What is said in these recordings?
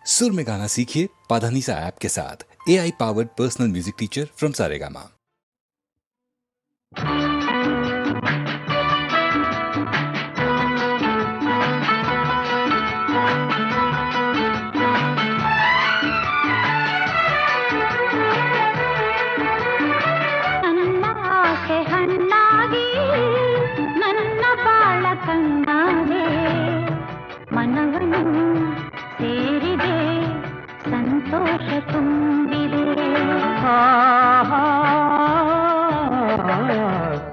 सुर में गाना सीखिए पाधानीसा ऐप के साथ। AI powered personal music teacher from Saregama.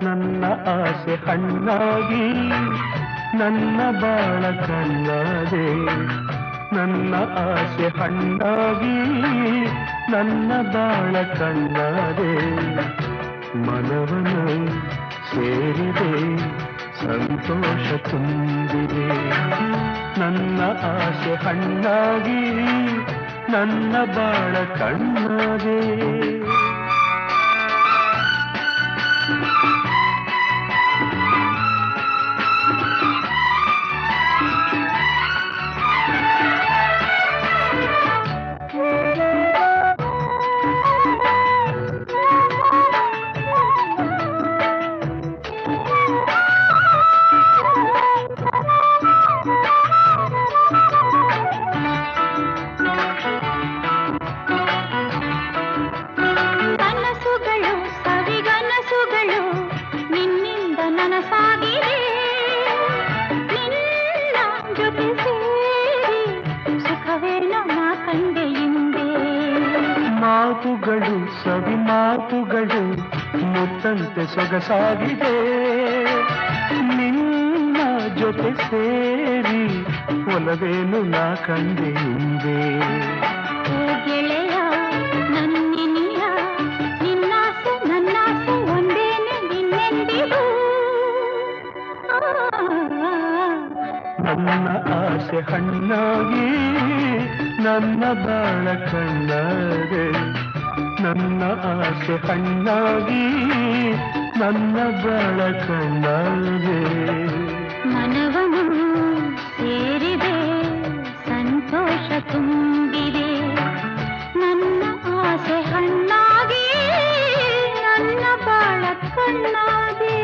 ನನ್ನ ಆಸೆ ಹಣ್ಣಾಗಿ ನನ್ನ ಬಾಳ ಕಣ್ಣಾದೆ, ನನ್ನ ಆಸೆ ಹಣ್ಣಾಗಿ ನನ್ನ ಬಾಳ ಕಣ್ಣಾದೆ, ಮನವನ್ನು ಸೇರಿದೆ ಸಂತೋಷ ತುಂಬಿದೆ. ನನ್ನ ಆಸೆ ಹಣ್ಣಾಗಿ ನನ್ನ ಬಾಳ ಕಣ್ಣಾದೆ. ಮಾತುಗಳು ಸವಿ ಮಾತುಗಳು ಮುತ್ತಂತೆ ಸೊಗಸಾಗಿದೆ, ನಿನ್ನ ಜೊತೆ ಸೇರಿ ಒಲವೇನು ನಾ ಕಂಡೆ ಹಿಂದೆ. ಗೆಳೆಯ ನನ್ನಿನಿಯ ನಿನ್ನಾಸೆ ನನ್ನಾಸೆ ಒಂದೇನೆ ನಿನ್ನೆಂದಿಗೂ. ನನ್ನ ಆಸೆ ಹಣ್ಣಾಗಿ ನನ್ನ ಬಾಳ ಕಣ್ಣಾದೆ, ನನ್ನ ಆಸೆ ಹಣ್ಣಾಗಿ ನನ್ನ ಬಾಳ ಕಣ್ಣಾದೆ. ಮನವನ್ನು ಸೇರಿದೆ ಸಂತೋಷ ತುಂಬಿದೆ, ನನ್ನ ಆಸೆ ಹಣ್ಣಾಗಿ ನನ್ನ ಬಾಳ ಕಣ್ಣಾದೆ.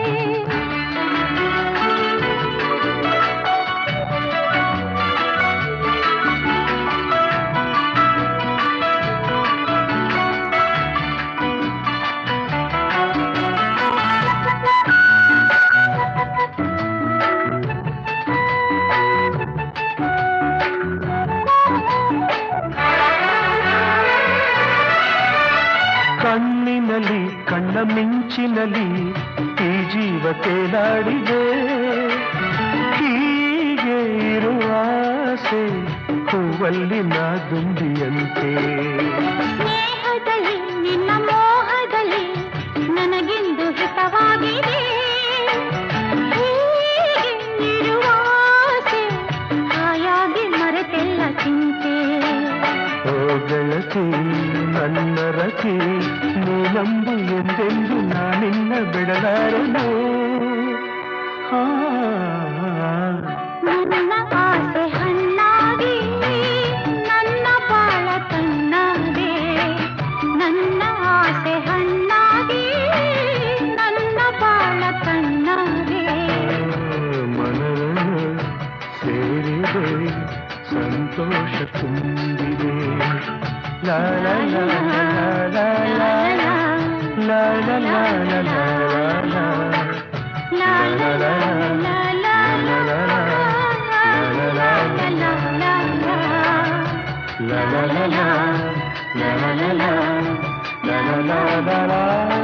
ಕಣ್ಣಿನಲ್ಲಿ ಕಣ್ಣ ಮಿಂಚಿನಲ್ಲಿ ಈ ಜೀವ ತೇಲಾಡಿದೆ, ಹೀಗೆ ಇರುವ ಆಸೆ ಹೂವಲ್ಲಿ ನಾ ದುಂಬಿಯಂತೆ. ಸ್ನೇಹದಲ್ಲಿ ನಿನ್ನ ಮೋಹದಲ್ಲಿ ನನಗೆಂದು ಹಿತವಾಗಿದೆ, ಹೀಗೆ ಇರುವ ಆಸೆ ಹಾಯಾಗಿ ಮರೆತೆಲ್ಲ ಚಿಂತೆ. ಓ ಗೆಳತಿ ನನ್ನ ರತಿ ನೀನಂಬು ಎಂದೆಂದು ನಾನಿನ್ನ ಬಿಡಲಾರೆನು. ನನ್ನ ಆಸೆ ಹಣ್ಣಾಗಿ ನನ್ನ ಬಾಳ ಕಣ್ಣಾದೆ, ನನ್ನ ಆಸೆ ಹಣ್ಣಾಗಿ ನನ್ನ ಬಾಳ ಕಣ್ಣಾದೆ. ಮನವನ್ನು ಸೇರಿದೆ ಸಂತೋಷ ತುಂಬಿದೆ. ಲಾ ಲಾ ಲಾ ಲಾ ಲಾ ಲಾ ಲಾ ಲಾ ಲಾ ಲಾ ಲಾ ಲಾ ಲಾ ಲಾ la la la la la la la la la la la la